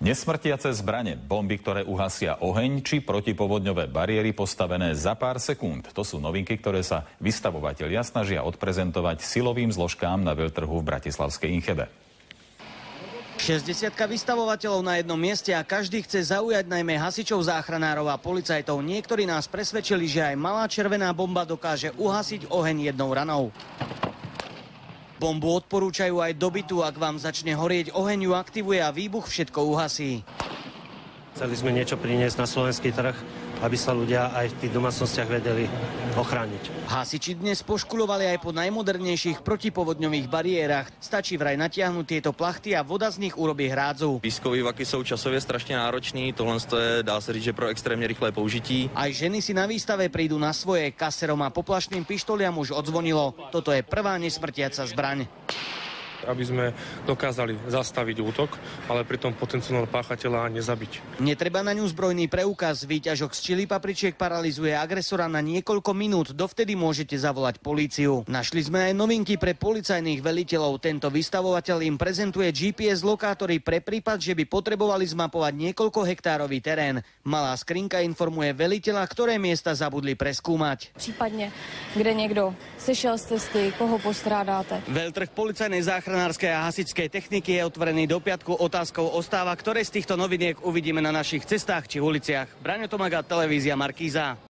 Nesmrtiace zbrane, bomby, ktoré uhasia oheň, či protipovodňové bariéry postavené za pár sekúnd. To sú novinky, ktoré sa vystavovatelia snažia odprezentovať silovým zložkám na veľtrhu v bratislavskej Inchebe. 60 vystavovateľov na jednom mieste a každý chce zaujať najmä hasičov, záchranárov a policajtov. Niektorí nás presvedčili, že aj malá červená bomba dokáže uhasiť oheň jednou ranou. Bombu odporúčajú aj do bytu, ak vám začne horieť oheň, ju aktivuje a výbuch všetko uhasí. Chceli sme niečo priniesť na slovenský trh, aby sa ľudia aj v tých domácnostiach vedeli ochrániť. Hasiči dnes poškulovali aj po najmodernejších protipovodňových bariérach. Stačí vraj natiahnuť tieto plachty a voda z nich urobí hrádzu. Pískový vaky jsou časově strašně náročný, tohle je, dá se říct, že pro extrémně rychlé použití. Aj ženy si na výstave prídu na svoje, kaserom a poplašným pištoliam už odzvonilo. Toto je prvá nesmrtiaca zbraň. Aby sme dokázali zastaviť útok, ale pritom potenciálneho páchateľa nezabiť. Netreba na ňu zbrojný preukaz. Výťažok z čili papričiek paralizuje agresora na niekoľko minút. Dovtedy môžete zavolať políciu. Našli sme aj novinky pre policajných veliteľov. Tento vystavovateľ im prezentuje GPS lokátory pre prípad, že by potrebovali zmapovať niekoľkohektárový terén. Malá skrinka informuje veliteľa, ktoré miesta zabudli preskúmať. Prípadne, kde niekto sešel z cesty, koho postrádáte. Veľtrh policajnej záchranárskej a hasičskej techniky je otvorený do piatku. Otázkou ostáva, ktoré z týchto noviniek uvidíme na našich cestách či uliciach. Braňo Tomaga, televízia Markíza.